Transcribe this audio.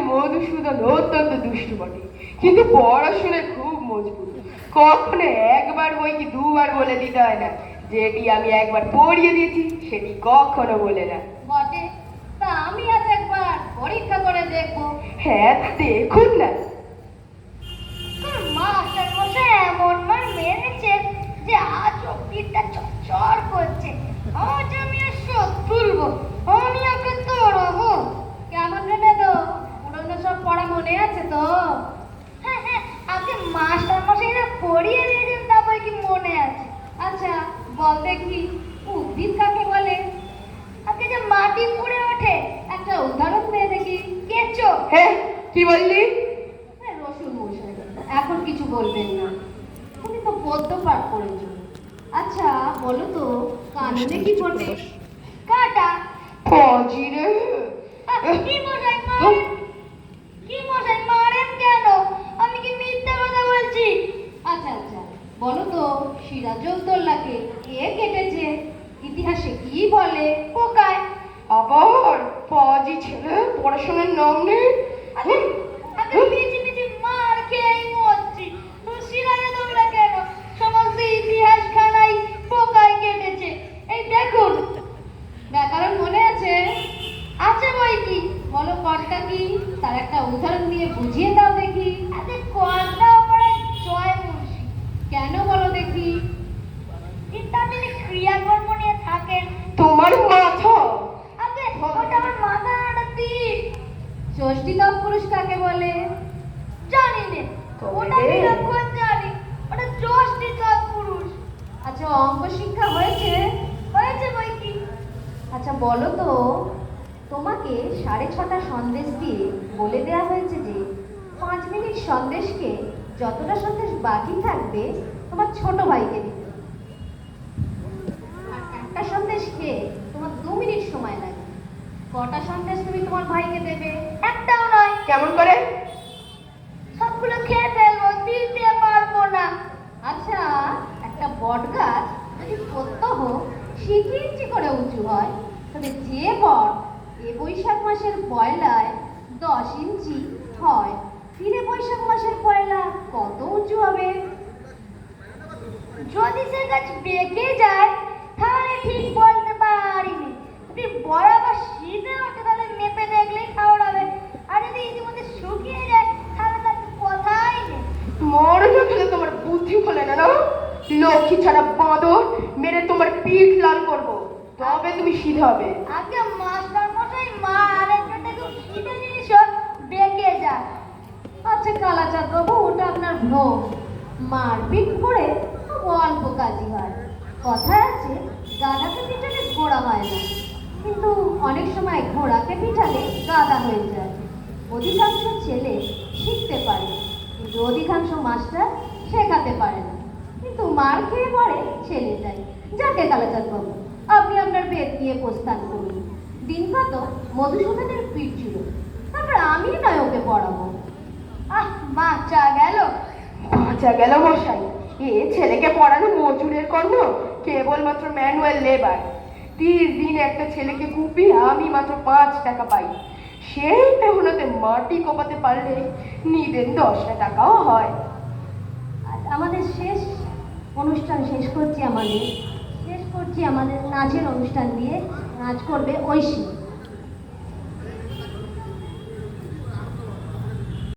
মধুসূদন অত্যন্ত দুষ্টু বটে, কিন্তু পড়াশোনায় খুব মজবুত। কখনো একবার বই কি দুবার বলে দিতে হয় না। যেটি আমি একবার পড়িয়ে দিয়েছি সেটি কখনো বলে না। বটে, তা আমি আজ একবার পরীক্ষা করে দেখবো। হ্যাঁ, দেখুন না। মাস্টার মশাই এমন মার মেরেছে যে আজ পিঠটা চরচর করছে। আজ আমি আর শোধ তুলবো, আমি ওকে তোড়াবো। কেমন রে বেদো, পুরনো সব পড়া মনে আছে তো? হ্যাঁ হ্যাঁ, আগে মাস্টার মশাইরা পড়িয়ে দিয়েছেন, তারপরে কি মনে আছে? আচ্ছা বল দেখি, উদ্ভিদ কাকে বলে? আগে যে মাটি পুড়ে ওঠে, একটা উদাহরণ দিয়ে দেখি। কেঁচো। হ্যাঁ, কি বললি? রসুন মশাই, এখন কিছু বলবেন না, তুমি তো পদ্য পাঠ করেছো। আচ্ছা বলো তো, কাননে কি ফোটে? কাটা। ফজি রে। কি মশাই মারেন? কি মশাই মারেন কেন? আমি কি মিথ্যা কথা বলছি? আচ্ছা আচ্ছা বলো তো, সিরাজউদ্দৌলাকে কে কেটেছে? ইতিহাসে কি বলে? পোকায়। আবার ফজি ছেলে, পড়াশোনার নাম নেই। আমি পিছি পিছি মার খেয়েই মরছি। সিরাজউদ্দৌলা কেন, সমস্ত ইতিহাস খানাই পোকায় কেটেছে। এই দেখুন, ব্যাকরণ মনে আছে? আছে বই কি? বলো কর্তা কি, তার একটা উদাহরণ দিয়ে বুঝিয়ে দাও দেখি। আরে কর্তা পড়ে জয় মুন্সি। কেন বলো দেখি? চিন্তা তিনি ক্রিয়াকর্ম নিয়ে থাকেন। তোমার মাথা। আগে ওটা আমার মাথা নাড়া তীর। ষষ্ঠী তৎপুরুষ কাকে বলে? জানি নে, ওটা আমি এখন জানি, ওটা ষষ্ঠী তৎপুরুষ। আচ্ছা অঙ্ক শিক্ষা হয়েছে? হয়েছে বই কি? আচ্ছা বলো তো, তোমাকে 6:30 সন্দেশ দিয়ে বলে দেওয়া হয়েছে যে 5 মিনিট সন্দেশকে যতটা সন্দেশ বাকি থাকবে তোমার ছোট ভাইকে দিতে, আর একটা সন্দেশ খেয়ে তোমার 2 মিনিট সময় লাগে। কটা সন্দেশ তুমি তোমার ভাইকে দেবে? একটাও নয়। কেমন করে? সবগুলো খেয়ে ফেলবো, দিতে পারবো না। আচ্ছা, একটা বট গাছ যদি প্রত্যহ 6 ইঞ্চি করে উঁচু হয়, তবে যে বট বৈশাখ মাসের পয়লায় 10 ইঞ্চি হয়, ফিরে বৈশাখ মাসের পয়লা কত উঁচু হবে? যদি সে গাছ বেঁকে যায় তাহলে ঠিক বলতে পারিনি। যদি বরাবর সিধে ওঠে তাহলে মেপে দেখলেই খবর হবে। আর যদি ইতিমধ্যে শুকিয়ে যায় তাহলে তার কথাই নেই। মরে গেলে তোমার বুদ্ধি খোলে না, না? লক্ষ্মী ছাড়া বাঁদর মেরে তোমার পিঠ লাল করবো, তবে তুমি সিধে হবে। আগে মাস্টার মশাই মারেন, দেখুন সিধে জিনিস বেঁকে যায়। আচ্ছা কালাচাঁদ বাবু, ওটা আপনার ভ্রম। মারপিট করে খুব অল্প কাজই হয়। কথায় আছে, গাধাকে পিটালে ঘোড়া হয় না, কিন্তু অনেক সময় ঘোড়াকে পিটালে গাধা হয়ে যায়। অধিকাংশ ছেলে শিখতে পারে, কিন্তু অধিকাংশ মাস্টার শেখাতে পারে না, কিন্তু মার খেয়ে পড়ে ছেলেটাই। যাকে কালাচাঁদ বাবু, আপনি আপনার বেদ নিয়ে প্রস্থান করুন। দিন কত মধুসূদনের পিঠ ছিল, তারপর আমি নয় ওকে পড়াবো। বাচ্চা গেল। বাঁচা গেল মশাই। এ ছেলেকে পড়ানো মজুরের কর্ম, কেবলমাত্র ম্যানুয়াল লেবার। 30 দিনে একটা ছেলেকে কুপিয়ে আমি মাত্র 5 টাকা পাই। সেই মেহনতে মাটি কোপাতে পারলে নিদেন 10টা টাকাও হয়। আজ আমাদের শেষ অনুষ্ঠান শেষ করছি আমাদের নাচের অনুষ্ঠান দিয়ে। নাচ করবে ঐশী।